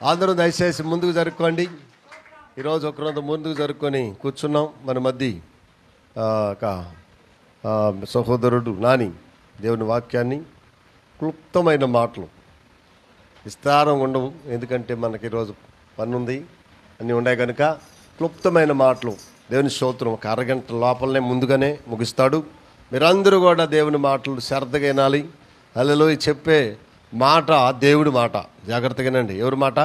అందరూ దయచేసి ముందుకు జరుపుకోండి. ఈరోజు ఒకరోజు ముందుకు జరుపుకొని కూర్చున్నాం. మన మధ్య ఒక సహోదరుడు నాని దేవుని వాక్యాన్ని క్లుప్తమైన మాటలు, విస్తారం ఉండవు, ఎందుకంటే మనకి ఈరోజు పని ఉంది, అన్నీ ఉన్నాయి కనుక క్లుప్తమైన మాటలు దేవుని స్తోత్రం ఒక అరగంట లోపలనే ముందుగానే ముగిస్తాడు. మీరందరూ కూడా దేవుని మాటలు శ్రద్ధగా వినాలి. హల్లెలూయా. చెప్పే మాట దేవుడి మాట, జాగ్రత్తగానండి. ఎవరి మాట?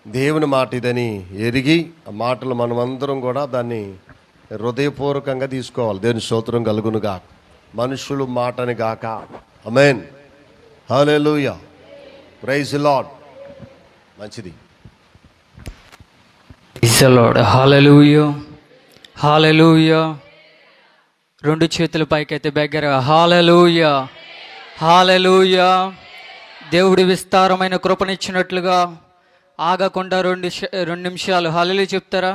దేవుని మాట ఇదని ఎరిగి ఆ మాటలు మనమందరం కూడా దాన్ని హృదయపూర్వకంగా తీసుకోవాలి. దేవుని స్తోత్రం కలుగునుగా. మనుషులు మాటని గాక. Amen. Hallelujah. Praise the lord. మంచిది. Praise the lord. Hallelujah. Hallelujah. రెండు చేతుల పైకైతే దగ్గరగా హల్లెలూయా. హల్లెలూయా. దేవుడి విస్తారమైన కృపనిచ్చినట్లుగా ఆగకుండా రెండు నిమిషాలు హల్లెలూయా చెప్తారా?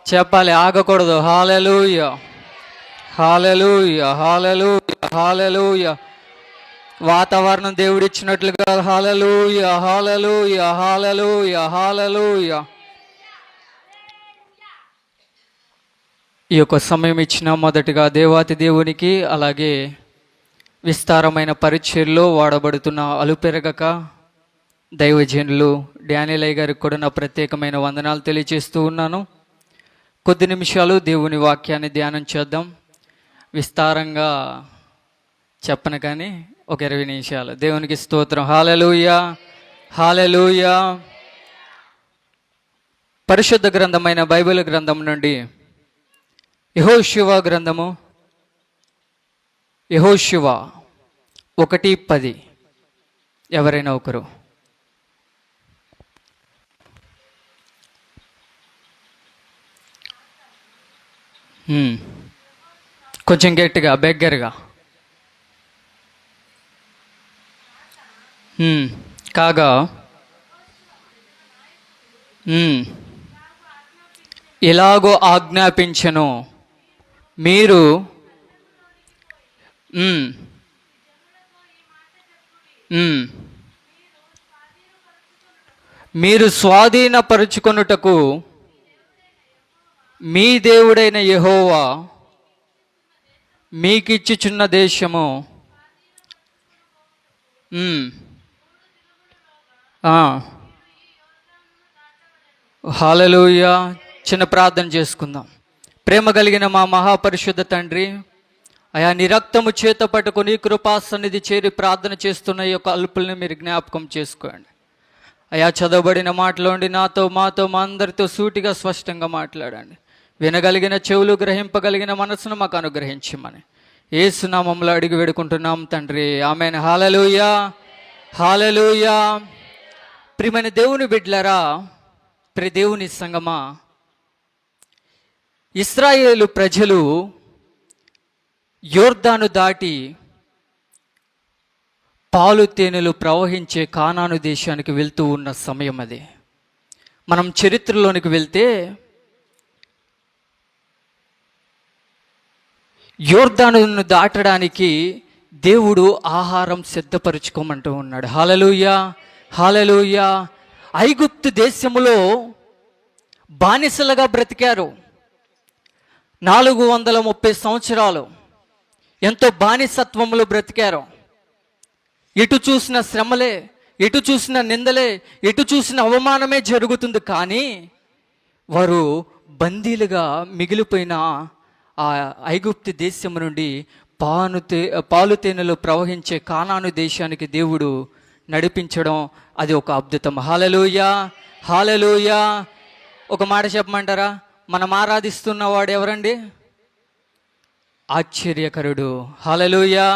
చెప్పాలి, ఆగకూడదు. హల్లెలూయా. హల్లెలూయా. హల్లెలూయా. హల్లెలూయా. వాతావరణం దేవుడిచ్చినట్లుగా హల్లెలూయా. హల్లెలూయా. హల్లెలూయా. హల్లెలూయా. ఈ యొక్క సమయం ఇచ్చిన మొదటిగా దేవాతి దేవునికి, అలాగే విస్తారమైన పరిచర్లో వాడబడుతున్న అలుపెరగక దైవజనులు డానియలయ్య గారికి కూడా నా ప్రత్యేకమైన వందనాలు తెలియజేస్తూ ఉన్నాను. కొద్ది నిమిషాలు దేవుని వాక్యాన్ని ధ్యానం చేద్దాం. విస్తారంగా చెప్పను కానీ ఒక 20 నిమిషాలు. దేవునికి స్తోత్రం. హల్లెలూయా. హల్లెలూయా. పరిశుద్ధ గ్రంథమైన బైబిల్ గ్రంథం నుండి యెహోషువ గ్రంథము, యెహోషువ 1:10. ఎవరైనా ఒకరు కొంచెం గట్టిగా, బెగ్గరగా. కాగా ఇలాగో ఆజ్ఞాపించను, మీరు మీరు స్వాధీనపరుచుకొనుటకు మీ దేవుడైన యెహోవా మీకిచ్చుచున్న దేశము. హల్లెలూయా. చిన్న ప్రార్థన చేసుకుందాం. ప్రేమ కలిగిన మా మహాపరిశుద్ధ తండ్రి, అయా నీ రక్తము చేత పట్టుకుని కృపా సన్నిధి చేరి ప్రార్థన చేస్తున్న ఈ యొక్క అల్పుల్ని మీరు జ్ఞాపకం చేసుకోండి. అయా చదవబడిన మాటలోండి నాతో, మాతో, మా అందరితో సూటిగా స్పష్టంగా మాట్లాడండి. వినగలిగిన చెవులు, గ్రహింపగలిగిన మనసును మాకు అనుగ్రహించమని యేసు నామములో అడిగి వేడుకుంటున్నాం తండ్రి. ఆమేన్. హల్లెలూయా. హల్లెలూయా. ప్రియమైన దేవుని బిడ్డలారా, ప్రియ దేవుని సంగమా, ఇశ్రాయేలు ప్రజలు యోర్దాను దాటి పాలు తేనెలు ప్రవహించే కానాను దేశానికి వెళ్తూ ఉన్న సమయం అది. మనం చరిత్రలోనికి వెళ్తే యోర్దానును దాటడానికి దేవుడు ఆహారం సిద్ధపరచుకోమంటూ ఉన్నాడు. హల్లెలూయా. హల్లెలూయా. ఐగుప్తు దేశములో బానిసలుగా బ్రతికారు 430 సంవత్సరాలు. ఎంతో బానిసత్వములో బ్రతికారు. ఎటు చూసిన శ్రమలే, ఎటు చూసిన నిందలే, ఎటు చూసిన అవమానమే జరుగుతుంది. కానీ వారు బందీలుగా మిగిలిపోయిన ఆ ఐగుప్తు దేశం నుండి పాలు తేనెలు ప్రవహించే కానాను దేశానికి దేవుడు నడిపించడం, అది ఒక అద్భుతం. హల్లెలూయా. హల్లెలూయా. ఒక మాట చెప్పమంటారా? మనం ఆరాధిస్తున్న వాడు ఎవరండి? ఆశ్చర్యకరుడు. హల్లెలూయా.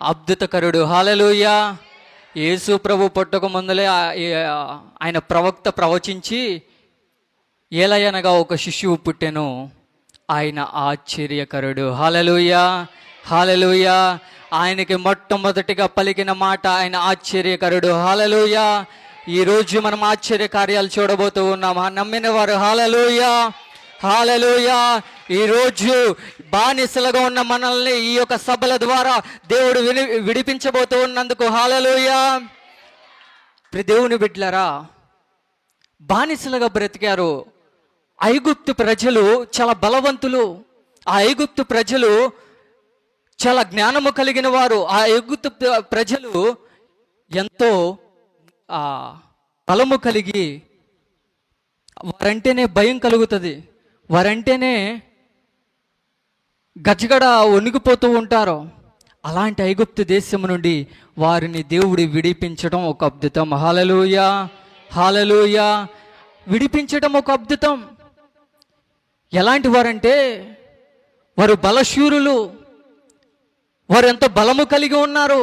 అద్భుతకరుడు. హల్లెలూయా. యేసు ప్రభు పుట్టక ముందలే ఆయన ప్రవక్త ప్రవచించి, ఏలయనగా ఒక శిశువు పుట్టెను, ఆయన ఆశ్చర్యకరుడు. హల్లెలూయా. హల్లెలూయా. ఆయనకి మొట్టమొదటిగా పలికిన మాట ఆయన ఆశ్చర్యకరుడు. హల్లెలూయా. ఈరోజు మనం ఆశ్చర్య కార్యాలు చూడబోతూ ఉన్నాం. నమ్మిన వారు హల్లెలూయా. హల్లెలూయా. ఈరోజు బానిసలుగా ఉన్న మనల్ని ఈ యొక్క సభల ద్వారా దేవుడు విడిపించబోతూ ఉన్నందుకు హల్లెలూయా. దేవుని బిడ్డలారా, బానిసలుగా బ్రతికారు. ఐగుప్తు ప్రజలు చాలా బలవంతులు. ఆ ఐగుప్తు ప్రజలు చాలా జ్ఞానము కలిగిన వారు. ఆ ఐగుప్తు ప్రజలు ఎంతో బలము కలిగి, వారంటేనే భయం కలుగుతుంది, వారంటేనే గజగడ వణిగిపోతూ ఉంటారు. అలాంటి ఐగుప్తు దేశం నుండి వారిని దేవుడు విడిపించడం ఒక అద్భుతం. హల్లెలూయా, హల్లెలూయా. విడిపించడం ఒక అద్భుతం. ఎలాంటి వారంటే వారు బలశూరులు, వారు ఎంతో బలము కలిగి ఉన్నారు.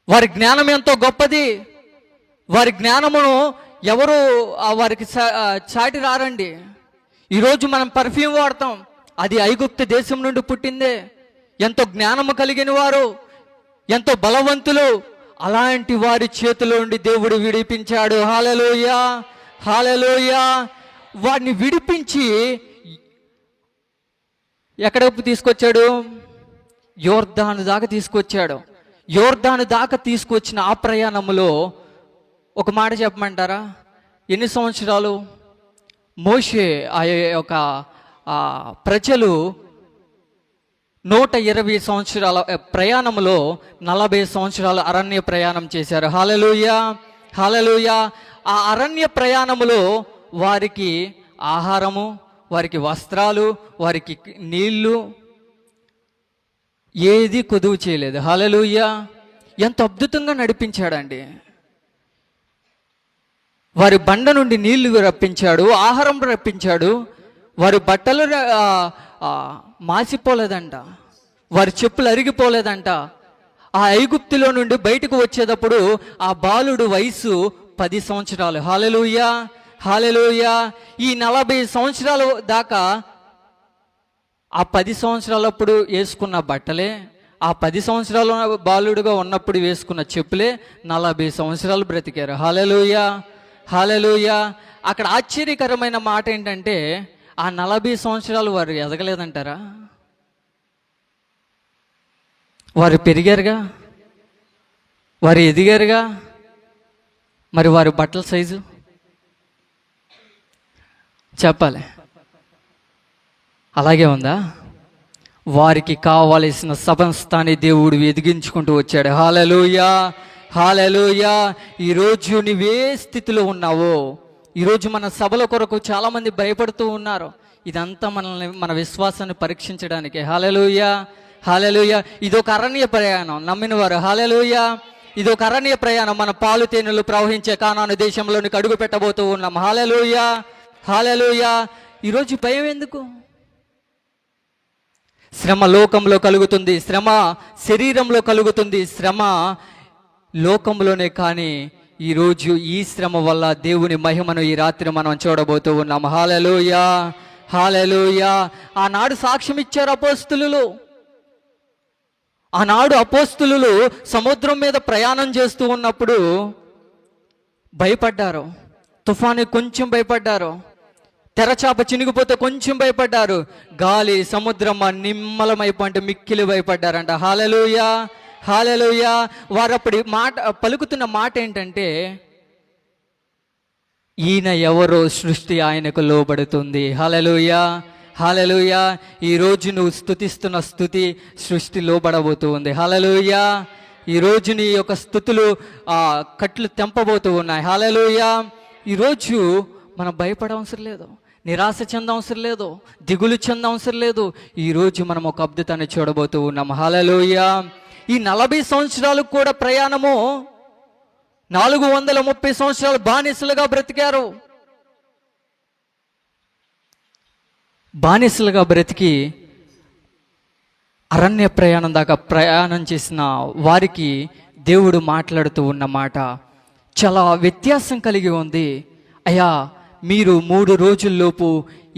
వారి జ్ఞానం ఎంతో గొప్పది. వారి జ్ఞానమును ఎవరు వారికి చాటి రారండి. ఈరోజు మనం పర్ఫ్యూమ్ వాడతాం, అది ఐగుప్తు దేశం నుండి పుట్టిందే. ఎంతో జ్ఞానము కలిగిన వారు, ఎంతో బలవంతులు. అలాంటి వారి చేతిలో నుండి దేవుడు విడిపించాడు. హల్లెలూయా, హల్లెలూయా. వారిని విడిపించి ఎక్కడకు తీసుకొచ్చాడు? యోర్దాను దాకా తీసుకొచ్చాడు. యోర్దాను దాకా తీసుకొచ్చిన ఆ ప్రయాణములో ఒక మాట చెప్పమంటారా? ఎన్ని సంవత్సరాలు మోషే ఆ యొక్క ప్రజలు 120 సంవత్సరాల ప్రయాణంలో 40 సంవత్సరాలు అరణ్య ప్రయాణం చేశారు. హల్లెలూయా, హల్లెలూయా. ఆ అరణ్య ప్రయాణములో వారికి ఆహారము, వారికి వస్త్రాలు, వారికి నీళ్లు ఏది కొదువు చేయలేదు. హల్లెలూయా. ఎంత అద్భుతంగా నడిపించాడండి. వారి బండ నుండి నీళ్లు రప్పించాడు, ఆహారం రప్పించాడు. వారి బట్టలు మాసిపోలేదంట, వారి చెప్పులు అరిగిపోలేదంట. ఆ ఐగుప్తులో నుండి బయటకు వచ్చేటప్పుడు ఆ బాలుడు వయసు 10 సంవత్సరాలు. హల్లెలూయా, హల్లెలూయా. ఈ 40 సంవత్సరాల దాకా ఆ 10 సంవత్సరాలప్పుడు వేసుకున్న బట్టలే, ఆ 10 సంవత్సరాల బాలుడుగా ఉన్నప్పుడు వేసుకున్న చెప్పులే 40 సంవత్సరాలు బ్రతికారు. హల్లెలూయా, హల్లెలూయా. అక్కడ ఆశ్చర్యకరమైన మాట ఏంటంటే ఆ 40 సంవత్సరాలు వారు ఎదగలేదంటారా? వారు పెరిగారుగా, వారు ఎదిగారుగా. మరి వారి బట్టల సైజు చెప్పాలి, అలాగే ఉందా? వారికి కావలసిన సమస్తాన్ని దేవుడు ఎదిగించుకుంటూ వచ్చాడు. హల్లెలూయా, హల్లెలూయా. ఈరోజు నీవే స్థితిలో ఉన్నావో, ఈరోజు మన సభల కొరకు చాలామంది భయపడుతూ ఉన్నారు. ఇదంతా మనల్ని, మన విశ్వాసాన్ని పరీక్షించడానికి. హల్లెలూయా, హల్లెలూయా. ఇదొక అరణ్య ప్రయాణం, నమ్మిన వారు హల్లెలూయా. ఇదొక అరణ్య ప్రయాణం. మన పాలు తేనెలు ప్రవహించే కానాను దేశంలోనికి అడుగు పెట్టబోతూ ఉన్నాం. హల్లెలూయా, హల్లెలూయా. ఈరోజు భయం ఎందుకు? శ్రమ లోకంలో కలుగుతుంది, శ్రమ శరీరంలో కలుగుతుంది, శ్రమ లోకంలోనే. కానీ ఈరోజు ఈ శ్రమ వల్ల దేవుని మహిమను ఈ రాత్రి మనం చూడబోతూ ఉన్నాం. హల్లెలూయా, హల్లెలూయా. ఆనాడు సాక్ష్యం ఇచ్చారు అపోస్తలులు. ఆనాడు అపోస్తలులు సముద్రం మీద ప్రయాణం చేస్తూ ఉన్నప్పుడు భయపడ్డారు. తుఫాను కొంచెం భయపడ్డారు, తెరచాప చినిగిపోతే కొంచెం భయపడ్డారు, గాలి సముద్రం నిమ్మలమైపోతే మిక్కిలి భయపడ్డారంట. హల్లెలూయా, హల్లెలూయా. వారు అప్పుడు పలుకుతున్న మాట ఏంటంటే, ఈయన ఎవరో సృష్టి ఆయనకు లోబడుతుంది. హల్లెలూయా, హల్లెలూయా. ఈరోజు నువ్వు స్తుతిస్తున్న స్తుతి సృష్టి లోబడబోతూ ఉంది. హల్లెలూయా. ఈరోజు నీ యొక్క స్తుతులు కట్లు తెంపబోతూ ఉన్నాయి. హల్లెలూయా. ఈరోజు మనం భయపడవసరం లేదు, నిరాశ చెందవసరం లేదు, దిగులు చెందవసరం లేదు. ఈరోజు మనం ఒక అద్భుతాన్ని చూడబోతూ ఉన్నాం. హల్లెలూయా. ఈ 40 సంవత్సరాలు కూడా ప్రయాణము, 430 సంవత్సరాలు బానిసలుగా బ్రతికారు. బానిసలుగా బ్రతికి అరణ్య ప్రయాణం దాకా ప్రయాణం చేసిన వారికి దేవుడు మాట్లాడుతూ ఉన్న మాట చాలా వ్యత్యాసం కలిగి ఉంది. అయ్యా, మీరు 3 రోజుల్లోపు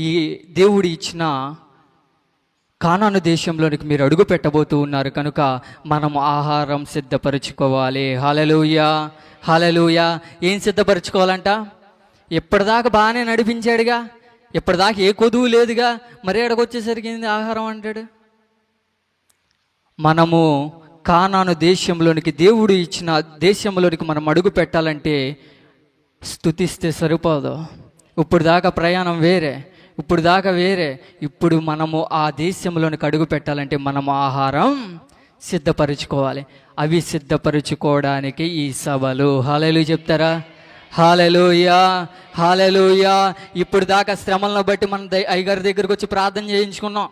ఈ దేవుడు ఇచ్చిన కానాను దేశంలోనికి మీరు అడుగు పెట్టబోతూ ఉన్నారు కనుక మనం ఆహారం సిద్ధపరచుకోవాలి. హల్లెలూయా, హల్లెలూయా. ఏం సిద్ధపరచుకోవాలంట? ఎప్పటిదాకా బాగానే నడిపించాడుగా, ఎప్పటిదాకా ఏ కొదువు లేదుగా, మరి ఎక్కడికొచ్చేసరికి ఆహారం అంటాడు. మనము కానాను దేశంలోనికి, దేవుడు ఇచ్చిన దేశంలోనికి మనం అడుగు పెట్టాలంటే స్తుతిస్తే సరిపోదు. ఇప్పుడు దాకా ప్రయాణం వేరే, ఇప్పుడు దాకా వేరే. ఇప్పుడు మనము ఆ దేశంలోనికి అడుగు పెట్టాలంటే మనము ఆహారం సిద్ధపరచుకోవాలి. అవి సిద్ధపరచుకోవడానికి ఈ సభలు. హల్లెలూయా చెప్తారా? హల్లెలూయా, హల్లెలూయా. ఇప్పుడు దాకా శ్రమలను బట్టి మనం అయ్యగారి దగ్గరికి వచ్చి ప్రార్థన చేయించుకున్నాం.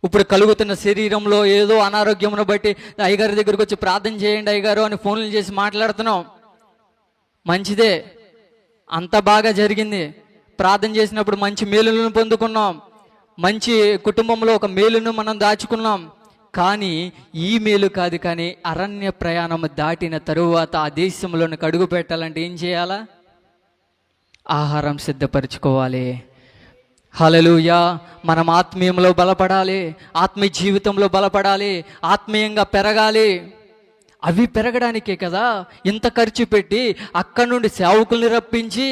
ఇప్పుడు కలుగుతున్న శరీరంలో ఏదో అనారోగ్యమును బట్టి అయ్యగారి దగ్గరికి వచ్చి ప్రార్థన చేయండి అయ్యగారు అని ఫోన్లు చేసి మాట్లాడుతున్నాం. మంచిదే, అంత బాగా జరిగింది. ప్రార్థన చేసినప్పుడు మంచి మేలులను పొందుకున్నాం, మంచి కుటుంబంలో ఒక మేలును మనం దాచుకున్నాం. కానీ ఈ మేలు కాదు. కానీ అరణ్య ప్రయాణం దాటిన తరువాత ఆ దేశంలోనికి అడుగు పెట్టాలంటే ఏం చేయాలా? ఆహారం సిద్ధపరచుకోవాలి. హల్లెలూయా. మనం ఆత్మీయంలో బలపడాలి, ఆత్మీయ జీవితంలో బలపడాలి, ఆత్మీయంగా పెరగాలి. అవి పెరగడానికే కదా ఇంత ఖర్చు పెట్టి అక్కడి నుండి సేవకుల్ని రప్పించి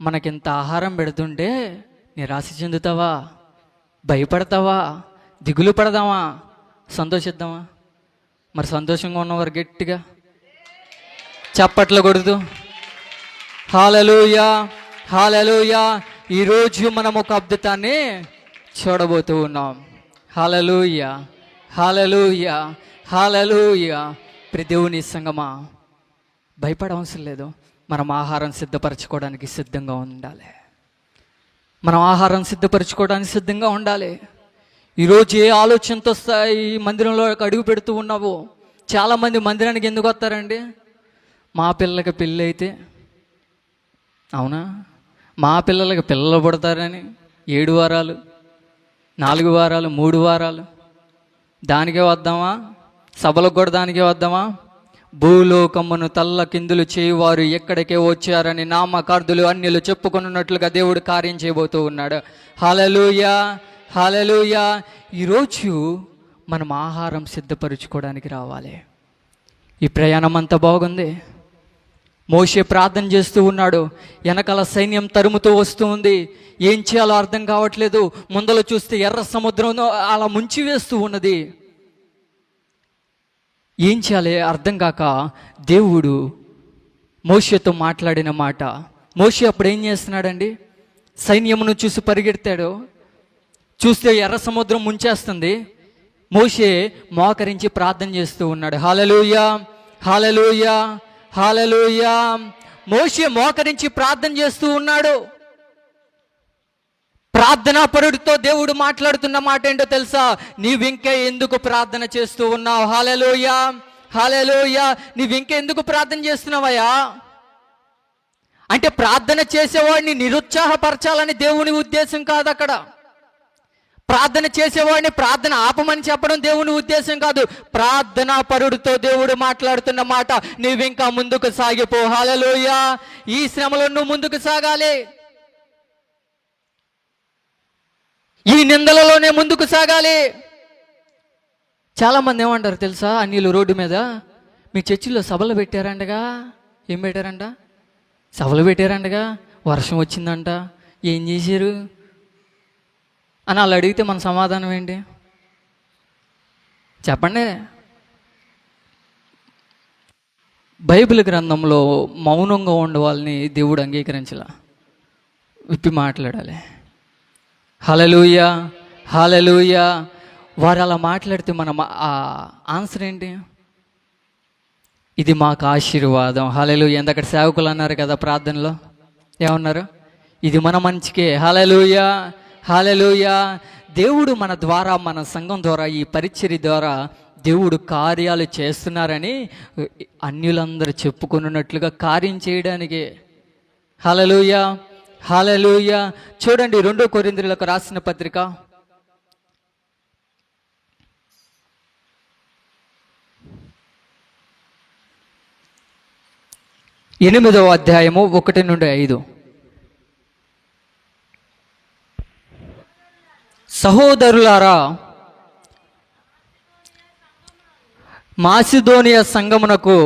మనకింత ఆహారం పెడుతుంటే నిరాశ చెందుతావా? భయపడతావా? దిగులు పడదామా? సంతోషిద్దామా? మరి సంతోషంగా ఉన్నవారు గట్టిగా చప్పట్లు కొడుతూ హల్లెలూయా, హల్లెలూయా. ఈరోజు మనం ఒక అద్భుతాన్ని చూడబోతూ ఉన్నాం. హల్లెలూయా, హల్లెలూయా, హల్లెలూయా. ప్రియ దేవుని సంగమా, భయపడవసరం లేదు. మనం ఆహారం సిద్ధపరచుకోవడానికి సిద్ధంగా ఉండాలి. మనం ఆహారం సిద్ధపరచుకోవడానికి సిద్ధంగా ఉండాలి. ఈరోజు ఏ ఆలోచనతో ఈ మందిరంలో అడుగు పెడుతూ ఉన్నావో. చాలామంది మందిరానికి ఎందుకు వస్తారండి? మా పిల్లలకి పెళ్ళి అయితే, అవునా, మా పిల్లలకి పిల్లలు పుడతారని 7 వారాలు, 4 వారాలు, 3 వారాలు దానికే వద్దామా? సభలకు కూడా దానికే వద్దామా? భూలోకమును తల్ల కిందులు చేయువారు ఎక్కడికే వచ్చారని నామకార్థులు అన్యులు చెప్పుకున్నట్లుగా దేవుడు కార్యం చేయబోతూ ఉన్నాడు. హల్లెలూయా, హల్లెలూయా. ఈరోజు మనం ఆహారం సిద్ధపరచుకోవడానికి రావాలి. ఈ ప్రయాణం అంతా బాగుంది. మోషే ప్రార్థన చేస్తూ ఉన్నాడు, వెనకాల సైన్యం తరుముతూ వస్తూ ఉంది. ఏం చేయాలో అర్థం కావట్లేదు. ముందర చూస్తే ఎర్ర సముద్రం అలా ముంచి వేస్తూ ఉన్నది. ఏం చేయాలి అర్థం కాక దేవుడు మోషేతో మాట్లాడిన మాట. మోషే అప్పుడు ఏం చేస్తున్నాడండి? సైన్యమును చూసి పరిగెడతాడు. చూస్తే ఎర్ర సముద్రం ముంచేస్తుంది. మోషే మోకరించి ప్రార్థన చేస్తూ ఉన్నాడు. హల్లెలూయా, హల్లెలూయా, హల్లెలూయా. మోషే మోకరించి ప్రార్థన చేస్తూ ఉన్నాడు. ప్రార్థనా పరుడితో దేవుడు మాట్లాడుతున్న మాట ఏంటో తెలుసా? నీవింకే ఎందుకు ప్రార్థన చేస్తూ ఉన్నావు? హల్లెలూయా, హల్లెలూయా. నీవింకే ఎందుకు ప్రార్థన చేస్తున్నావయ్యా? అంటే ప్రార్థన చేసేవాడిని నిరుత్సాహపరచాలని దేవుని ఉద్దేశం కాదు. అక్కడ ప్రార్థన చేసేవాడిని ప్రార్థన ఆపమని చెప్పడం దేవుని ఉద్దేశం కాదు. ప్రార్థనా పరుడితో దేవుడు మాట్లాడుతున్న మాట, నీవింకా ముందుకు సాగిపో. హల్లెలూయా. ఈ శ్రమలో నువ్వు ముందుకు సాగాలి. ఈ నిందలలోనే ముందుకు సాగాలి. చాలామంది ఏమంటారు తెలుసా? అన్యులు రోడ్డు మీద మీ చర్చిలో సభలు పెట్టారంటగా. ఏం పెట్టారంట? సభలు పెట్టారంటగా. వర్షం వచ్చిందంట. ఏం చేశారు అని వాళ్ళు అడిగితే మన సమాధానం ఏంటి చెప్పండి? బైబిల్ గ్రంథంలో మౌనంగా ఉండే వాళ్ళని దేవుడు అంగీకరించలా, విప్పి మాట్లాడాలి. హల్లెలూయా, హల్లెలూయా. వారు అలా మాట్లాడితే మనం ఆన్సర్ ఏంటి? ఇది మాకు ఆశీర్వాదం. హల్లెలూయా. ఎందుకంటే సేవకులు అన్నారు కదా ప్రార్థనలో, ఏమన్నారు? ఇది మన మంచికే. హల్లెలూయా, హల్లెలూయా. దేవుడు మన ద్వారా, మన సంఘం ద్వారా, ఈ పరిచర్య ద్వారా దేవుడు కార్యాలు చేస్తున్నారని అన్యులందరూ చెప్పుకున్నట్లుగా కార్యం చేయడానికి. హల్లెలూయా, హల్లెలూయా. చూడండి 2 కొరింథీయులకు రాసిన పత్రిక 8వ అధ్యాయము 1 నుండి 5. సహోదరులారా, మాసిదోనియా సంఘమునకు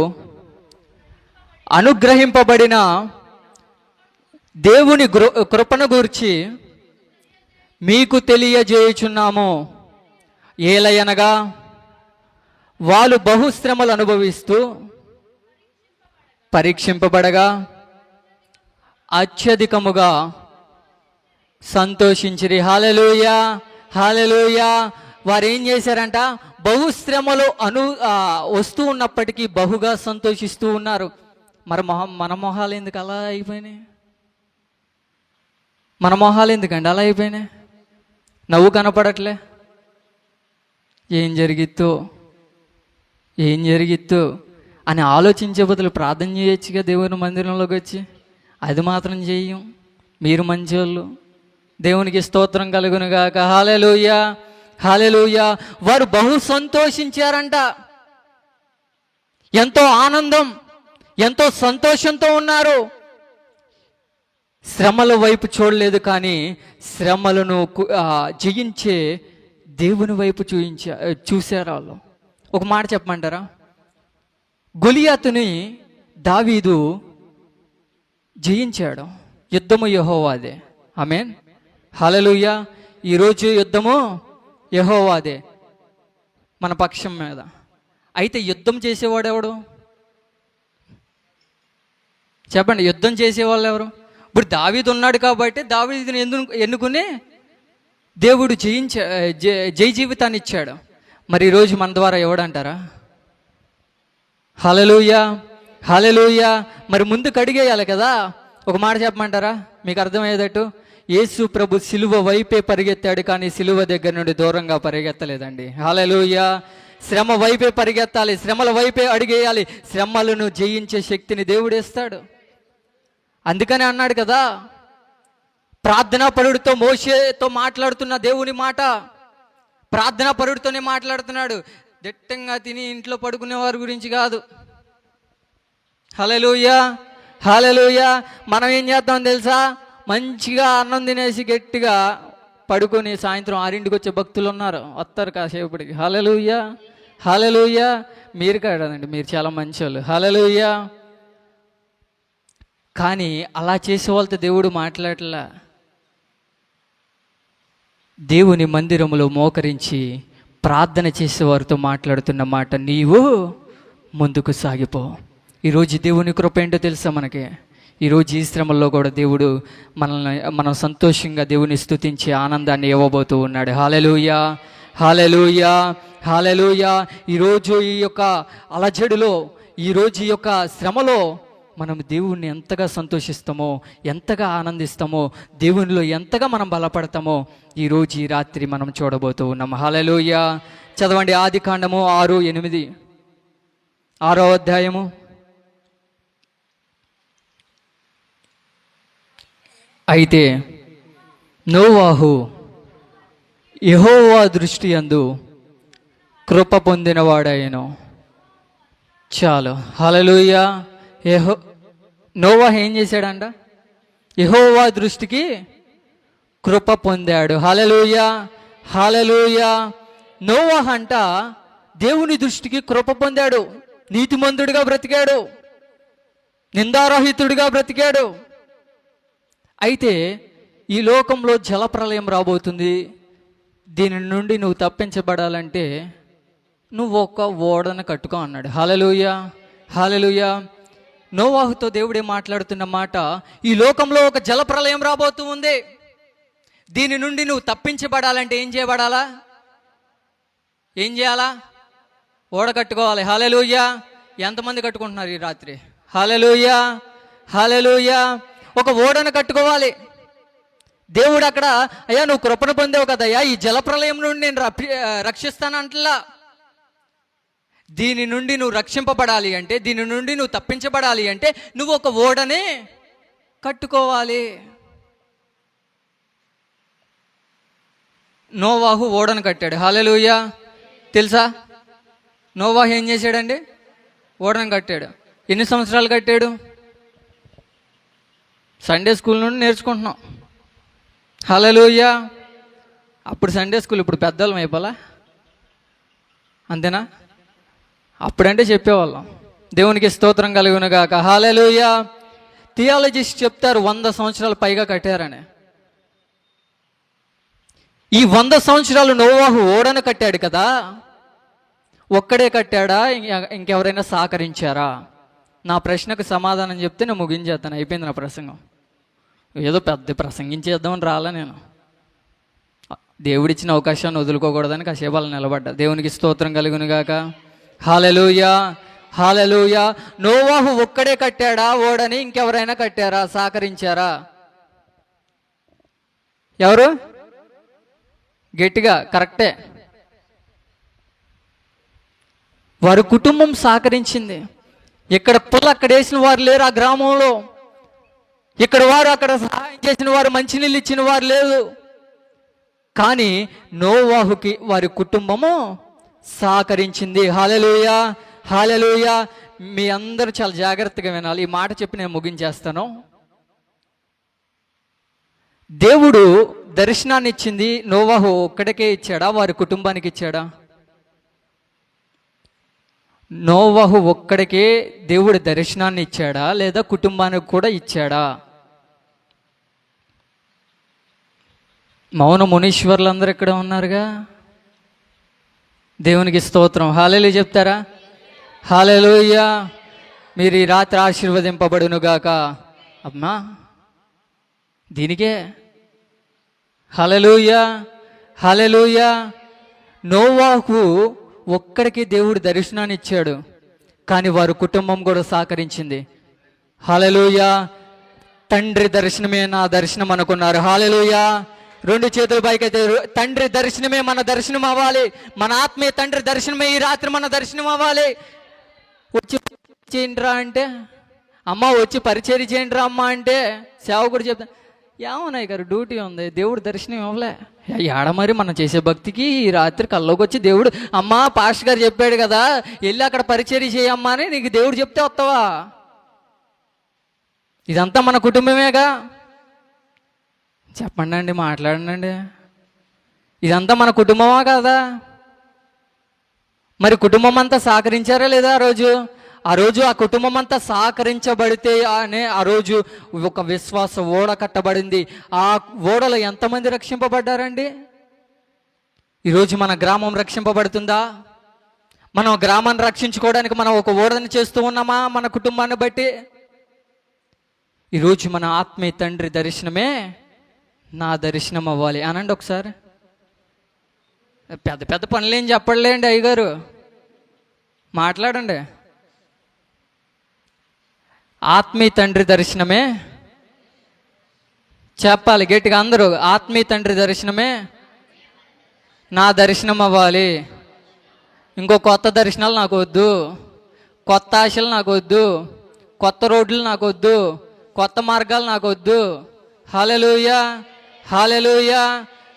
అనుగ్రహింపబడిన దేవుని కృపను గూర్చి మీకు తెలియజేయుచున్నాము. ఏలయనగా వాళ్ళు బహుశ్రమలు అనుభవిస్తూ పరీక్షింపబడగా అత్యధికముగా సంతోషించిరి. హల్లెలూయా, హల్లెలూయా. వారు ఏం చేశారంట? బహుశ్రమలు వస్తూ ఉన్నప్పటికీ బహుగా సంతోషిస్తూ ఉన్నారు. మరి మన మొహాలు ఎందుకు అలా అయిపోయినాయి? మన మొహాలు ఎందుకండి అలా అయిపోయినాయి? నవ్వు కనపడట్లే. ఏం జరిగిద్దో అని ఆలోచించే బదులు ప్రార్థన చేయొచ్చుగా దేవుని మందిరంలోకి వచ్చి. అది మాత్రం చెయ్యం. మీరు మంచోళ్ళు. దేవునికి స్తోత్రం కలుగును గాక. హల్లెలూయా, హల్లెలూయా. వారు బహు సంతోషించారంట. ఎంతో ఆనందం, ఎంతో సంతోషంతో ఉన్నారు. శ్రమల వైపు చూడలేదు, కానీ శ్రమలను జయించే దేవుని వైపు చూశారు వాళ్ళు. ఒక మాట చెప్పమంటారా? గొలియాతుని దావీదు జయించాడు. యుద్ధము యెహోవాదే. ఆమేన్, హల్లెలూయా. ఈరోజు యుద్ధము యెహోవాదే మన పక్షం మీద. అయితే యుద్ధం చేసేవాడు ఎవడు? చెప్పండి, యుద్ధం చేసేవాళ్ళు ఎవరు? ఇప్పుడు దావీదు ఉన్నాడు కాబట్టి దావీదుని ఎన్నుకుని దేవుడు జై జీవితాన్ని ఇచ్చాడు. మరి ఈరోజు మన ద్వారా ఎవడంటారా? హల్లెలూయా, హల్లెలూయా. మరి ముందుకు అడిగేయాలి కదా. ఒక మాట చెప్పమంటారా మీకు అర్థమయ్యేటట్టు? యేసు ప్రభు సిలువ వైపే పరిగెత్తాడు, కానీ సిలువ దగ్గర నుండి దూరంగా పరిగెత్తలేదండి. హల్లెలూయా. శ్రమ వైపే పరిగెత్తాలి, శ్రమల వైపే అడిగేయాలి. శ్రమలను జయించే శక్తిని దేవుడు ఇస్తాడు. అందుకనే అన్నాడు కదా, ప్రార్థనా పరుడితో మోషేతో మాట్లాడుతున్న దేవుని మాట ప్రార్థనా పరుడితోనే మాట్లాడుతున్నాడు. దిట్టంగా తిని ఇంట్లో పడుకునే వారి గురించి కాదు. హల్లెలూయా, హల్లెలూయా. మనం ఏం చేద్దాం తెలుసా? మంచిగా అన్నం తినేసి గట్టిగా పడుకొని సాయంత్రం 6ంటికి వచ్చే భక్తులు ఉన్నారు, వస్తారు కాసేపటికి. హల్లెలూయా, హల్లెలూయా. మీరు కాదండి, మీరు చాలా మంచోళ్ళు. హల్లెలూయా. కానీ అలా చేసే వాళ్ళతో దేవుడు మాట్లాడలా. దేవుని మందిరములో మోకరించి ప్రార్థన చేసేవారితో మాట్లాడుతున్న మాట, నీవు ముందుకు సాగిపో. ఈరోజు దేవుని కృప ఏంటో తెలుసా మనకి? ఈరోజు ఈ శ్రమల్లో కూడా దేవుడు మనం సంతోషంగా దేవుని స్తుతించి ఆనందాన్ని ఇవ్వబోతూ ఉన్నాడు. హల్లెలూయా, హల్లెలూయా, హల్లెలూయా. ఈరోజు ఈ యొక్క అలజడిలో, ఈరోజు ఈ యొక్క శ్రమలో మనం దేవుణ్ణి ఎంతగా సంతోషిస్తామో, ఎంతగా ఆనందిస్తామో, దేవునిలో ఎంతగా మనం బలపడతామో ఈరోజు ఈ రాత్రి మనం చూడబోతూ ఉన్నాం. హల్లెలూయా. చదవండి ఆదికాండము 6:8, 6వ అధ్యాయము. అయితే నోవాహు యెహోవా దృష్టి యందు కృప పొందినవాడాయను. చాలు. హల్లెలూయా. నోవాహు ఏం చేశాడంట? యెహోవా దృష్టికి కృప పొందాడు. హల్లెలూయా, హల్లెలూయా. నోవాహు అంట దేవుని దృష్టికి కృప పొందాడు. నీతిమంతుడిగా బ్రతికాడు, నిందారహితుడిగా బ్రతికాడు. అయితే ఈ లోకంలో జలప్రలయం రాబోతుంది. దీని నుండి నువ్వు తప్పించబడాలంటే నువ్వు ఒక ఓడను కట్టుకో అన్నాడు. హల్లెలూయా, హల్లెలూయా. నోవాహుతో దేవుడే మాట్లాడుతున్న మాట, ఈ లోకంలో ఒక జలప్రలయం రాబోతూ ఉంది. దీని నుండి నువ్వు తప్పించబడాలంటే ఏం చేయబడాలా? ఏం చేయాలా? ఓడ కట్టుకోవాలి. హల్లెలూయా. ఎంతమంది కట్టుకుంటున్నారు ఈ రాత్రి? హల్లెలూయా, హల్లెలూయా. ఒక ఓడను కట్టుకోవాలి. దేవుడు అక్కడ, అయ్యా నువ్వు కృపను పొందావు కదయ్యా, ఈ జలప్రలయం నుండి నేను రక్షిస్తానంటలా. దీని నుండి నువ్వు రక్షింపబడాలి అంటే, దీని నుండి నువ్వు తప్పించబడాలి అంటే నువ్వు ఒక ఓడని కట్టుకోవాలి. నోవాహు ఓడను కట్టాడు. హల్లెలూయా. తెలుసా నోవాహు ఏం చేశాడండి? ఓడను కట్టాడు. ఎన్ని సంవత్సరాలు కట్టాడు? సండే స్కూల్ నుండి నేర్చుకుంటున్నాం. హల్లెలూయా. అప్పుడు సండే స్కూల్, ఇప్పుడు పెద్దవాళ్ళం అయిపోలా, అంతేనా? అప్పుడంటే చెప్పేవాళ్ళం. దేవునికి స్తోత్రం కలుగును గాక. హల్లెలూయా. థియాలజిస్ట్ చెప్తారు 100 సంవత్సరాలు పైగా కట్టారని. ఈ 100 సంవత్సరాలు నోవాహు ఓడను కట్టాడు కదా, ఒక్కడే కట్టాడా, ఇంకెవరైనా సహకరించారా? నా ప్రశ్నకు సమాధానం చెప్తే నేను ముగించేస్తాను, అయిపోయింది నా ప్రసంగం. ఏదో పెద్ద ప్రసంగించేద్దామని రాలా నేను. దేవుడిచ్చిన అవకాశాన్ని వదులుకోకూడదని కాసేపు అలా నిలబడ్డా. దేవునికి స్తోత్రం కలుగును గాక. హల్లెలూయా, హల్లెలూయా. నోవాహు ఒక్కడే కట్టాడా ఓడని, ఇంకెవరైనా కట్టారా, సహకరించారా? ఎవరు? గట్టిగా కరెక్టే. వారి కుటుంబం సహకరించింది. ఇక్కడ పుల్ల అక్కడ వేసిన వారు లేరు ఆ గ్రామంలో. ఇక్కడ వారు అక్కడ సహాయం చేసిన వారు, మంచినీళ్ళు ఇచ్చిన వారు లేదు. కానీ నోవాహుకి వారి కుటుంబము సహకరించింది. హల్లెలూయా, హల్లెలూయా. మీ అందరూ చాలా జాగ్రత్తగా వినాలి. ఈ మాట చెప్పి నేను ముగించేస్తాను. దేవుడు దర్శనాన్ని ఇచ్చింది నోవాహు ఒక్కడికే ఇచ్చాడా, వారి కుటుంబానికి ఇచ్చాడా? నోవాహు ఒక్కడికే దేవుడు దర్శనాన్ని ఇచ్చాడా, లేదా కుటుంబానికి కూడా ఇచ్చాడా? మౌన మునీశ్వర్లందరూ ఇక్కడ ఉన్నారుగా. దేవునికి స్తోత్రం. హల్లెలూయా చెప్తారా? హల్లెలూయా. మీరు ఈ రాత్రి ఆశీర్వదింపబడునుగాక. అమ్మా దీనికే హల్లెలూయా, హల్లెలూయా. నోవాహుకు ఒక్కడికి దేవుడు దర్శనాన్ని ఇచ్చాడు, కానీ వారి కుటుంబం కూడా సహకరించింది. హల్లెలూయా. తండ్రి దర్శనమే నా దర్శనం అనుకున్నారు. హల్లెలూయా. రెండు చేతుల పైకైతే తండ్రి దర్శనమే మన దర్శనం అవ్వాలి. మన ఆత్మీయ తండ్రి దర్శనమే ఈ రాత్రి మన దర్శనం అవ్వాలి. వచ్చి చేయండిరా అంటే, అమ్మ వచ్చి పరిచర్య చేయండిరా అమ్మ అంటే సేవకుడు చెప్తా, ఏమన్నాయి గారు డ్యూటీ ఉంది, దేవుడు దర్శనం ఇవ్వలే. ఏడ మరి మనం చేసే భక్తికి ఈ రాత్రి కల్లోకి వచ్చి దేవుడు, అమ్మా పాస్టర్ గారు చెప్పాడు కదా వెళ్ళి అక్కడ పరిచర్య చేయమ్మా అని నీకు దేవుడు చెప్తే వస్తావా? ఇదంతా మన కుటుంబమేగా. చెప్పండి అండి, మాట్లాడండి. ఇదంతా మన కుటుంబమా కాదా? మరి కుటుంబం అంతా సహకరించారా లేదా? ఆ రోజు ఆ కుటుంబం అంతా సహకరించబడితే ఆ రోజు ఒక విశ్వాస ఓడ కట్టబడింది. ఆ ఓడలో ఎంతమంది రక్షింపబడ్డారండి? ఈరోజు మన గ్రామం రక్షింపబడుతుందా? మనం గ్రామాన్ని రక్షించుకోవడానికి మనం ఒక ఓడని చేస్తూ ఉన్నామా మన కుటుంబాన్ని బట్టి? ఈరోజు మన ఆత్మీయ తండ్రి దర్శనమే నా దర్శనం అవ్వాలి అనండి ఒకసారి. పెద్ద పెద్ద పనులు ఏం చెప్పలేండి అయ్యగారు, మాట్లాడండి. ఆత్మీయ తండ్రి దర్శనమే చెప్పాలి గట్టిగా అందరూ. ఆత్మీయ తండ్రి దర్శనమే నా దర్శనం అవ్వాలి. ఇంకో కొత్త దర్శనాలు నాకు వద్దు, కొత్త ఆశలు నాకు వద్దు, కొత్త రోడ్లు నాకు వద్దు, కొత్త మార్గాలు నాకు వద్దు. హల్లెలూయా, హల్లెలూయా,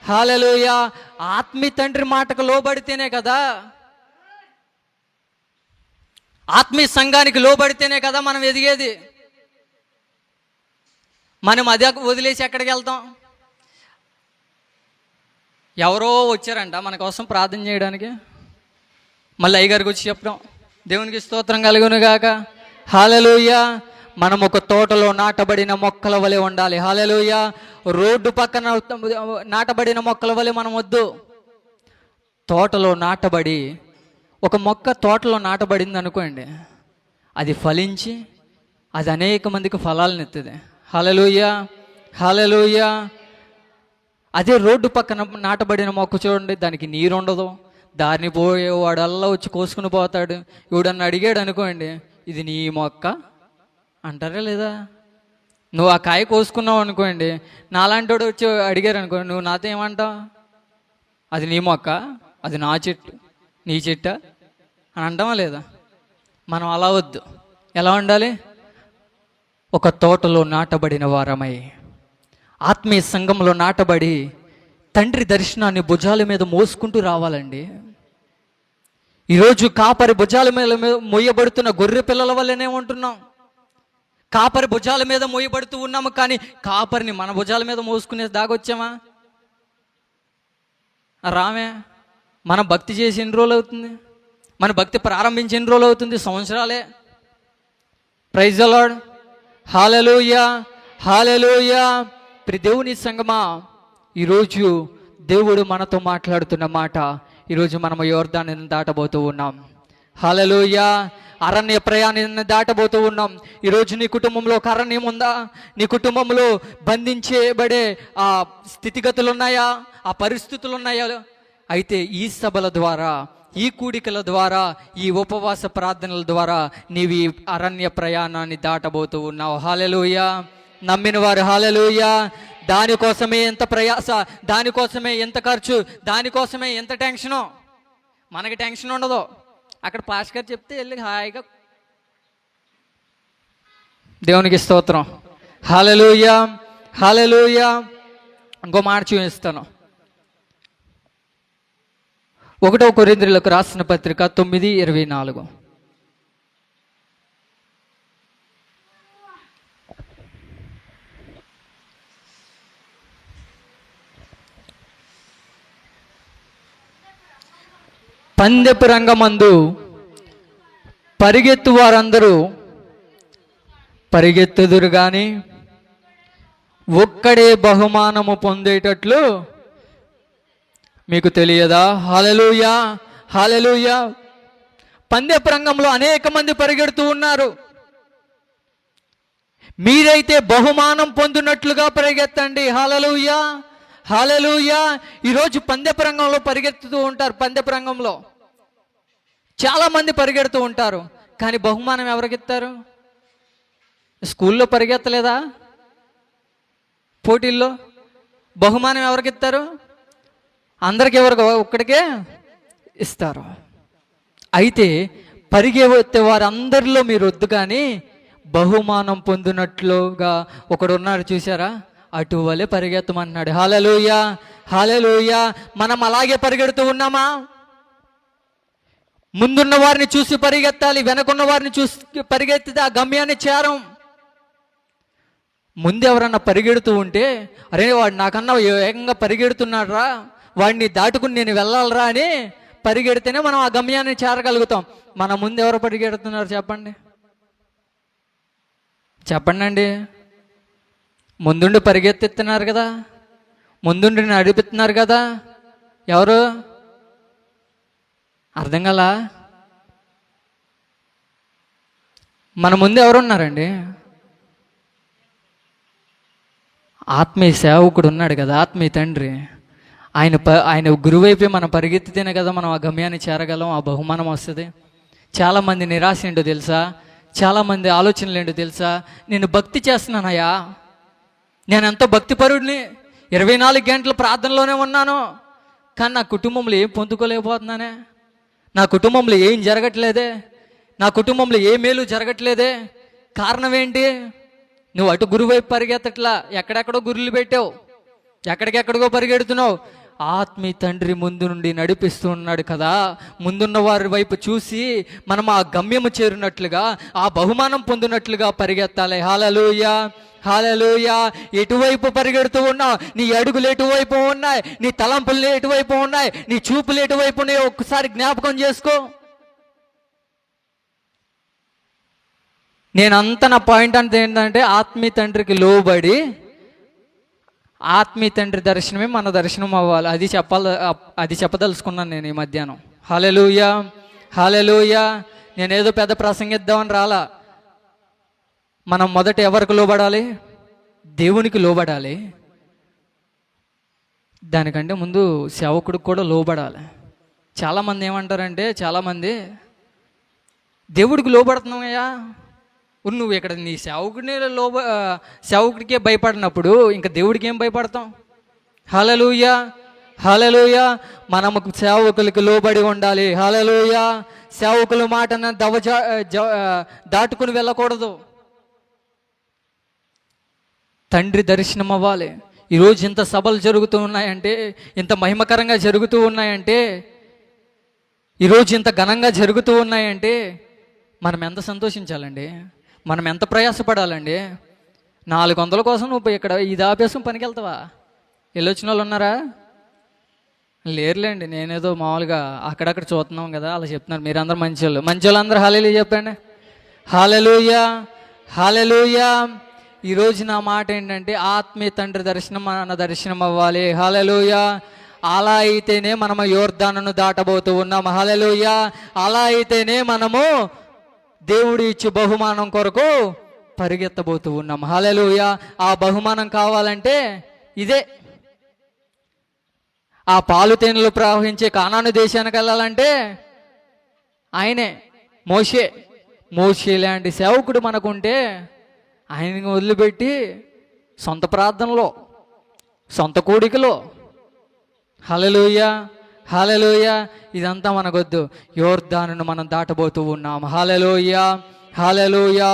హల్లెలూయా. ఆత్మీయ తండ్రి మాటకు లోబడితేనే కదా, ఆత్మీయ సంఘానికి లోబడితేనే కదా మనం ఎదిగేది. మనం అదే వదిలేసి ఎక్కడికి వెళ్తాం? ఎవరో వచ్చారంట మన కోసం ప్రార్థన చేయడానికి, మళ్ళీ అయ్యగారికి వచ్చి చెప్పడం. దేవునికి స్తోత్రం కలుగును గాక. హల్లెలూయా. మనం ఒక తోటలో నాటబడిన మొక్కల వలె ఉండాలి. హల్లెలూయా. రోడ్డు పక్కన నాటబడిన మొక్కల వలె మనం వద్దు. తోటలో నాటబడి, ఒక మొక్క తోటలో నాటబడింది అనుకోండి, అది ఫలించి అది అనేక మందికి ఫలాలను ఎత్తుది. హల్లెలూయా, హల్లెలూయా. అదే రోడ్డు పక్కన నాటబడిన మొక్క చూడండి, దానికి నీరు ఉండదు, దారిని పోయేవాడల్లా వచ్చి కోసుకుని పోతాడు. ఎవడన్నా అడిగాడు అనుకోండి, ఇది నీ మొక్క అంటారా లేదా? నువ్వు ఆ కాయ కోసుకున్నావు అనుకోండి, నాలాంటి వాడు వచ్చి అడిగారు అనుకోండి, నువ్వు నాతో ఏమంటావు? అది నీ మొక్క, అది నా చెట్టు, నీ చెట్ట అని అంటామా లేదా? మనం అలా వద్దు. ఎలా ఉండాలి? ఒక తోటలో నాటబడిన వారమై, ఆత్మీయ సంఘంలో నాటబడి తండ్రి దర్శనాన్ని భుజాల మీద మోసుకుంటూ రావాలండి. ఈరోజు కాపరి భుజాల మీద మోయబడుతున్న గొర్రె పిల్లల వల్లనే ఉంటున్నాం. కాపరి భుజాల మీద మోయబడుతూ ఉన్నాము, కానీ కాపరిని మన భుజాల మీద మోసుకునే దాగొచ్చామా? రామే. మన భక్తి చేసి ఎన్ని రోజులు అవుతుంది? మన భక్తి ప్రారంభించి ఎన్ని రోజులు అవుతుంది? సంవత్సరాలే. Praise the lord. Hallelujah, hallelujah. ప్రియ దేవుని సంగమా, ఈరోజు దేవుడు మనతో మాట్లాడుతున్న మాట, ఈరోజు మనము యోర్దానుని దాటబోతూ ఉన్నాం. హల్లెలూయా. అరణ్య ప్రయాణాన్ని దాటబోతూ ఉన్నాం. ఈరోజు నీ కుటుంబంలో ఒక అరణ్యం ఉందా? నీ కుటుంబంలో బంధించబడే ఆ స్థితిగతులు ఉన్నాయా? ఆ పరిస్థితులు ఉన్నాయా? అయితే ఈ సభల ద్వారా, ఈ కూడికల ద్వారా, ఈ ఉపవాస ప్రార్థనల ద్వారా నీవు ఈ అరణ్య ప్రయాణాన్ని దాటబోతూ ఉన్నావు. హల్లెలూయా. నమ్మిన వారు హల్లెలూయా. దానికోసమే ఎంత ప్రయాస, దానికోసమే ఎంత ఖర్చు, దానికోసమే ఎంత టెన్షను. మనకి టెన్షన్ ఉండదు. అక్కడ పాస్ గారు చెప్తే వెళ్ళి హాయిగా దేవునికి స్తోత్రం. హల్లెలూయా. హల్లెలూయా. ఇంకో మాట చూపిస్తాను. 1 కొరింథీయులకు రాసిన పత్రిక 9:24. పందెపు రంగమందు పరిగెత్తు వారందరూ పరిగెత్తుదురు గాని ఒక్కడే బహుమానము పొందేటట్లు మీకు తెలియదా? హల్లెలూయా. హల్లెలూయా. పందెపు రంగంలో అనేక మంది పరిగెడుతూ ఉన్నారు. మీరైతే బహుమానం పొందినట్లుగా పరిగెత్తండి. హల్లెలూయా. హల్లెలూయా. ఈరోజు పందెపు రంగంలో పరిగెత్తుతూ ఉంటారు. పందెపు రంగంలో చాలామంది పరిగెడుతూ ఉంటారు. కానీ బహుమానం ఎవరికి ఇస్తారు? స్కూల్లో పరిగెత్తలేదా? పోటీల్లో బహుమానం ఎవరికి ఇస్తారు? అందరికి ఎవరికి ఒక్కడికే ఇస్తారు. అయితే పరిగెత్తే వారందరిలో మీరు వద్దు, కానీ బహుమానం పొందినట్లుగా ఒకడు ఉన్నాడు చూసారా? అటువలే పరిగెత్తమన్నాడు. హల్లెలూయా. హల్లెలూయా. మనం అలాగే పరిగెడుతూ ఉన్నామా? ముందున్న వారిని చూసి పరిగెత్తాలి, వెనకున్న వారిని చూసి పరిగెత్తితే ఆ గమ్యాన్ని చేరం. ముందు ఎవరన్నా పరిగెడుతూ ఉంటే, అరే వాడు నాకన్నా వేగంగా పరిగెడుతున్నాడు రా, వాడిని దాటుకుని నేను వెళ్ళాలరా అని పరిగెడితేనే మనం ఆ గమ్యాన్ని చేరగలుగుతాం. మన ముందు ఎవరు పరిగెడుతున్నారు చెప్పండి? చెప్పండి అండి. ముందుండి పరిగెత్తిస్తున్నారు కదా, ముందుండి నడిపిస్తున్నారు కదా. ఎవరు? అర్థం కలా? మన ముందు ఎవరున్నారండి? ఆత్మీయ సేవకుడు ఉన్నాడు కదా, ఆత్మీయ తండ్రి. ఆయన గురువైపే మనం పరిగెత్తితేనే కదా మనం ఆ గమ్యాన్ని చేరగలం, ఆ బహుమానం వస్తుంది. చాలామంది నిరాశ ఏంటో తెలుసా? చాలామంది ఆలోచనలు ఏంటో తెలుసా? నేను భక్తి చేస్తున్నానయ్యా, నేను ఎంతో భక్తిపరుడిని, 24 గంటలు ప్రార్థనలోనే ఉన్నాను, కానీ నా కుటుంబంలో ఏం పొందుకోలేకపోతున్నానే, నా కుటుంబంలో ఏం జరగట్లేదే, నా కుటుంబంలో ఏ మేలు జరగట్లేదే. కారణం ఏంటి? నువ్వు అటు గురువైపు పరిగెత్తట్లా, ఎక్కడెక్కడో గురులు పెట్టావు, ఎక్కడికెక్కడికో పరిగెడుతున్నావు. ఆత్మీయ తండ్రి ముందు నుండి నడిపిస్తూ ఉన్నాడు కదా. ముందున్న వారి వైపు చూసి మనం ఆ గమ్యము చేరినట్లుగా, ఆ బహుమానం పొందినట్లుగా పరిగెత్తాలి. హల్లెలూయా. హల్లెలూయా. ఎటువైపు పరిగెడుతూ ఉన్నావు? నీ అడుగులు ఎటువైపు ఉన్నాయి? నీ తలంపులు ఎటువైపు ఉన్నాయి? నీ చూపులు ఎటువైపు ఉన్నాయో ఒక్కసారి జ్ఞాపకం చేసుకో. నేనంతా నా పాయింట్ అంతా ఏంటంటే, ఆత్మీయ తండ్రికి లోబడి ఆత్మీయ తండ్రి దర్శనమే మన దర్శనం అవ్వాలి. అది చెప్పదలుచుకున్నాను నేను ఈ మధ్యాహ్నం. హల్లెలూయా. హల్లెలూయా. నేనేదో పెద్ద ప్రసంగిద్దామని రాలా. మనం మొదట ఎవరికి లోబడాలి? దేవునికి లోబడాలి. దానికంటే ముందు సేవకుడికి కూడా లోబడాలి. చాలామంది ఏమంటారంటే, చాలామంది దేవుడికి లోబడుతున్నామయ్యా, నువ్వు ఇక్కడ నీ సేవకుడికే భయపడినప్పుడు ఇంకా దేవుడికి ఏం భయపడతాం? హల్లెలూయా. హల్లెలూయా. మనము సేవకులకి లోబడి ఉండాలి. హల్లెలూయా. సేవకుల మాటను దాటుకుని వెళ్ళకూడదు. తండ్రి దర్శనం అవ్వాలి. ఈరోజు ఇంత సభలు జరుగుతూ ఉన్నాయంటే, ఇంత మహిమకరంగా జరుగుతూ ఉన్నాయంటే, ఈరోజు ఇంత ఘనంగా జరుగుతూ ఉన్నాయంటే మనం ఎంత సంతోషించాలండి, మనం ఎంత ప్రయాసపడాలండి. 400 కోసం నువ్వు ఇక్కడ ఇది ఆపేసుకుని పనికి వెళ్తావా? వెళ్ళొచ్చిన వాళ్ళు ఉన్నారా? లేరులేండి. నేనేదో మామూలుగా అక్కడక్కడ చూస్తున్నాం కదా, అలా చెప్తున్నారు. మీరందరూ మంచోళ్ళు. మంచోళ్ళు అందరూ హల్లెలూయా చెప్పండి. హల్లెలూయా. హల్లెలూయా. ఈరోజు నా మాట ఏంటంటే, ఆత్మీయ తండ్రి దర్శనం మన దర్శనం అవ్వాలి. హల్లెలూయా. అలా అయితేనే మనము యోర్దానును దాటబోతూ ఉన్నాం. హల్లెలూయా. అలా అయితేనే మనము దేవుడు ఇచ్చు బహుమానం కొరకు పరిగెత్తబోతూ ఉన్నాం. హల్లెలూయా. ఆ బహుమానం కావాలంటే ఇదే, ఆ పాలు తేనెలు ప్రవహించే కానాను దేశానికి వెళ్ళాలంటే ఆయనే. మోషే మోషే లాంటి సేవకుడు మనకుంటే ఆయనని వదిలిపెట్టి సొంత ప్రార్థనలో, సొంత కూడికలో, హల్లెలూయా హల్లెలూయా, ఇదంతా మనకొద్దు. యోర్దానును మనం దాటబోతూ ఉన్నాం. హల్లెలూయా హల్లెలూయా.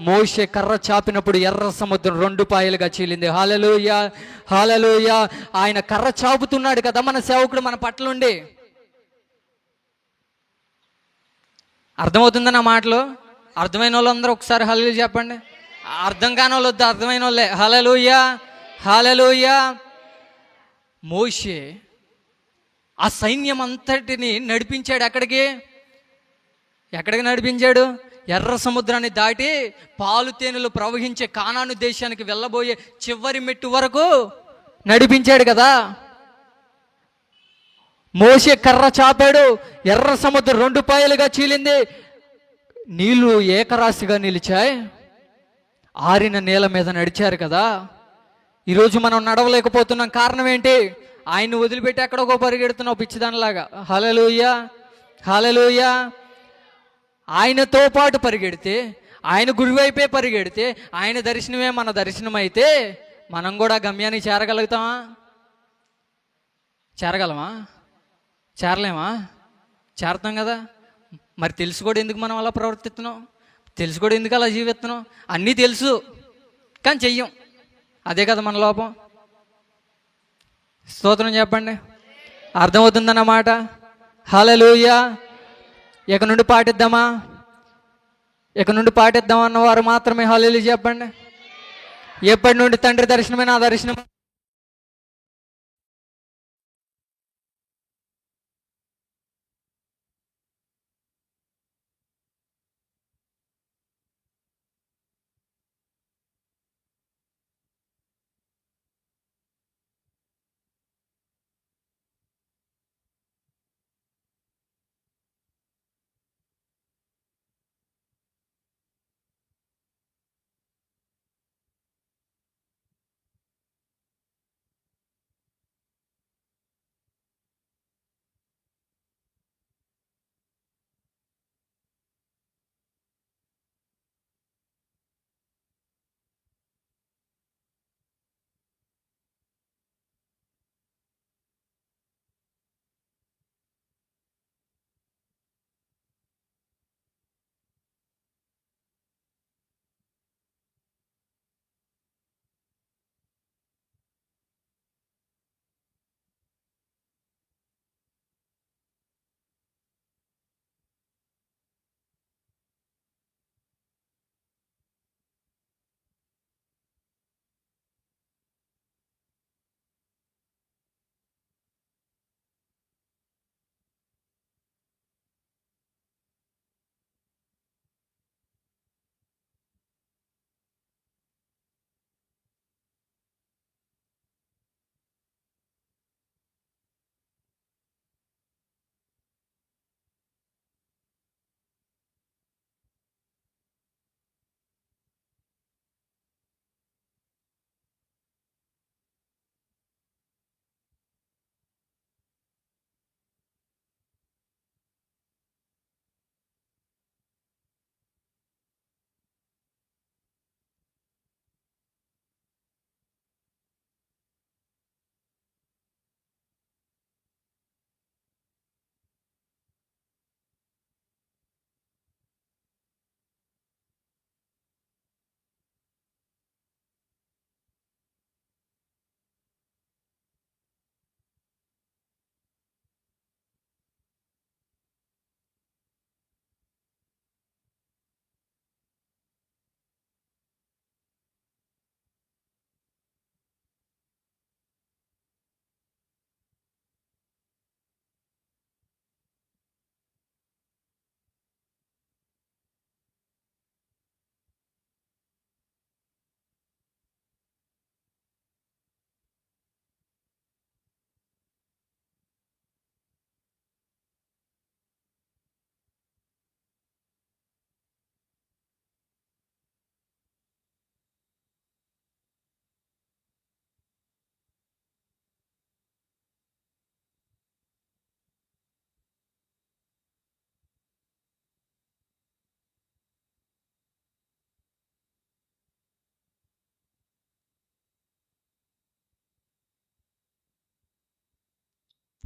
మోషే కర్ర చాపినప్పుడు ఎర్ర సముద్రం 2 పాయలుగా చీలింది. హల్లెలూయా హల్లెలూయా. ఆయన కర్ర చాపుతున్నాడు కదా మన సేవకుడు మన పట్లుండి. అర్థమవుతుందా నా మాటలు? అర్థమైన వాళ్ళందరూ ఒకసారి హల్లెలూయా చెప్పండి. అర్థం కాని వాళ్ళు వద్దు, అర్థమైన వాళ్ళే. హల్లెలూయా హల్లెలూయా. మోషే ఆ సైన్యం అంతటిని నడిపించాడు. ఎక్కడికి నడిపించాడు? ఎర్ర సముద్రాన్ని దాటి పాలు తేనెలు ప్రవహించే కానాను దేశానికి వెళ్ళబోయే చివరి మెట్టు వరకు నడిపించాడు కదా. మోషే కర్ర చాపాడు, ఎర్ర సముద్రం 2 పాయలుగా చీలింది, నీళ్లు ఏకరాశిగా నిలిచాయి, ఆరిన నేల మీద నడిచారు కదా. ఈరోజు మనం నడవలేకపోతున్నాం. కారణం ఏంటి? ఆయన్ని వదిలిపెట్టి ఎక్కడికో పరిగెడుతున్నావు పిచ్చిదానిలాగా. హల్లెలూయా హల్లెలూయా. ఆయనతో పాటు పరిగెడితే, ఆయన గురివైపే పరిగెడితే, ఆయన దర్శనమే మన దర్శనం అయితే మనం కూడా గమ్యానికి చేరగలుగుతామా? చేరగలమా? చేరలేమా? చేరతాం కదా. మరి తెలుసు కూడా ఎందుకు మనం అలా ప్రవర్తిస్తున్నాం? తెలుసు కూడా ఎందుకు అలా జీవిస్తున్నాం? అన్నీ తెలుసు కానీ చెయ్యం. అదే కదా మన లోపం. స్తోత్రం చెప్పండి. అర్థమవుతుందన్నమాట. హల్లెలూయా. ఇక నుండి పాటిద్దామా? ఇక నుండి పాటిద్దామన్న వారు మాత్రమే హల్లెలూయా చెప్పండి. ఎప్పటి నుండి తండ్రి దర్శనమే నా దర్శనం.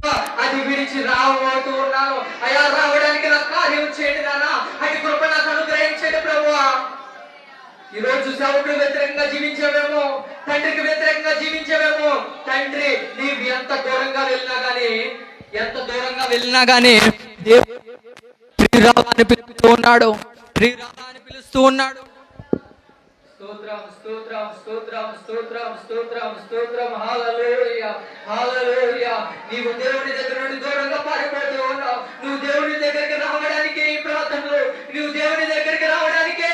అది విడిచి రాబోతూ ఉన్నాను. అయా రావడానికి నా కార్యం చేయండి నాన్న, అది కృప నాకు అనుగ్రహించండి ప్రభువా. ఈ రోజు సేవకుడు వ్యతిరేకంగా జీవించావేమో, తండ్రికి వ్యతిరేకంగా జీవించావేమో. తండ్రి నీవు ఎంత దూరంగా వెళ్ళినా గానీ ప్రియురాలని పిలుస్తూ ఉన్నాడు, ప్రియురాలని పిలుస్తూ ఉన్నాడు. స్తోత్రం స్తోత్రం స్తోత్రం స్తోత్రం స్తోత్రం స్తోత్రం. హల్లెలూయా హల్లెలూయా. నీవు దేవుని దగ్గర నుండి దూరంగా పారిపోతూ ఉన్నావు. నువ్వు దేవుని దగ్గరికి రావడానికి ఈ ప్రార్థనలు, నువ్వు దేవుని దగ్గరికి రావడానికి,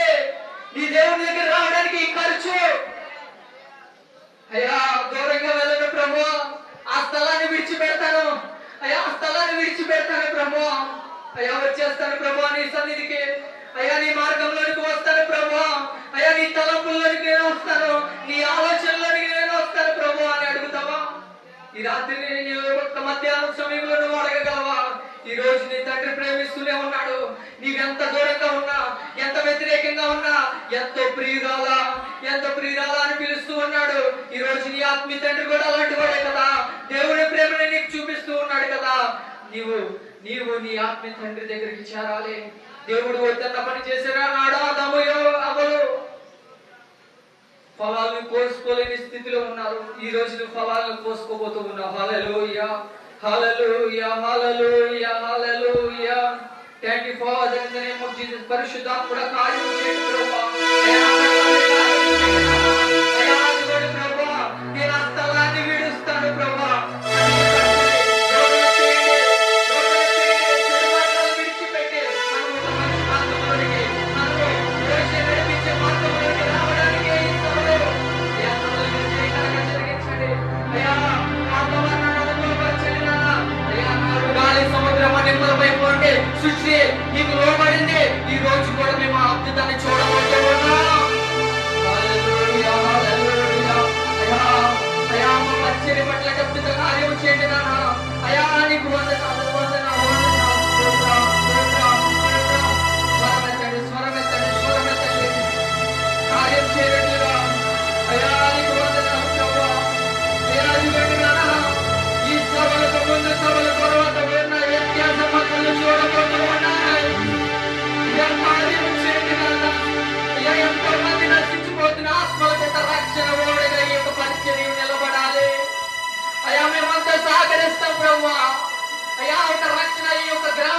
నీ దేవుని దగ్గర రావడానికి ఈ ఖర్చు. అయ్యా దూరంగా వెళ్ళను ప్రభు, ఆ స్థలాన్ని విడిచిపెడతాను. అయ్యా ఆ స్థలాన్ని విడిచిపెడతాను ప్రభు. అయ్యా వచ్చేస్తాను ప్రభు నీ సన్నిధికి. అయ్యా నీ మార్గంలోనికి వస్తాను ప్రభు. అయ్యా నీ తలంపుల్లోనికి నేను వస్తాను, నీ ఆలోచనలోనికి నేను వస్తాను ప్రభు అని అడుగుతావా? ఈ రాత్రి ఒక్క మధ్యాహ్నం సమయంలో నువ్వు అడగగలవా? ఈ రోజు నీ తండ్రి ప్రేమిస్తూనే ఉన్నాడు. నీవెంత దూరంగా ఉన్నా, ఎంత వ్యతిరేకంగా ఉన్నా, ఎంతో ప్రియురాలా అని పిలుస్తూ ఉన్నాడు. ఈ రోజు నీ ఆత్మీయ తండ్రి కూడా అలాంటి వాడే కదా. దేవుని ప్రేమని నీకు చూపిస్తూ ఉన్నాడు కదా. నీవు నీ ఆత్మీయ తండ్రి దగ్గరికి చేరాలి. దేవుడు వద్దన్న పని చేసినా నాడు అవ్వలు ఫలాలను కోసుకోలేని స్థితిలో ఉన్నారు. ఈ రోజు నువ్వు ఫలాలను కోసుకోబోతూ ఉన్నావు. Hallelujah hallelujah hallelujah hallelujah. Thank you father, in the name of Jesus. పరిశుద్ధాత్ముడా కార్యం చేయండి ప్రభువా. ప్రభువా నేను ఆ స్థలాన్ని విడుస్తాను ప్రభువా. సృష్టి నీకు లోబడింది. ఈ రోజు కూడా మేము ఆ అద్భుతాన్ని చూడబోతూ ఉన్నాం. హల్లెలూయా హల్లెలూయా. అయ్యా మా పరిచర్య పట్ల అద్భుత కార్యం చేయండి నాన్న. అయ్యా నీకు వందనాలు వందనాలు వందనాలు. స్తోత్రం స్తోత్రం స్తోత్రం. స్వరమెత్తండి కార్యం చేయనట్లుగా. అయ్యా నీకు వందనాలు ప్రభువా. అయ్యా ఇవ్వండి నాన్న. ఈ సభలకు ముందు సభల తర్వాత ఉన్న వ్యత్యాసం మక్కలు చూడబోతూ ఉన్నాయి. కార్యం చేయండి నాన్న. అయ్యా ఎంతో మంది నశించిపోతున్న ఆత్మలకు రక్షణ ఓడగా ఈ యొక్క పరిచర్య నిలబడాలి. అయ్యా మేమంతా సహకరిస్తాం ప్రభువా. అయ్యా ఒక రక్షణ ఈ యొక్క గ్రామ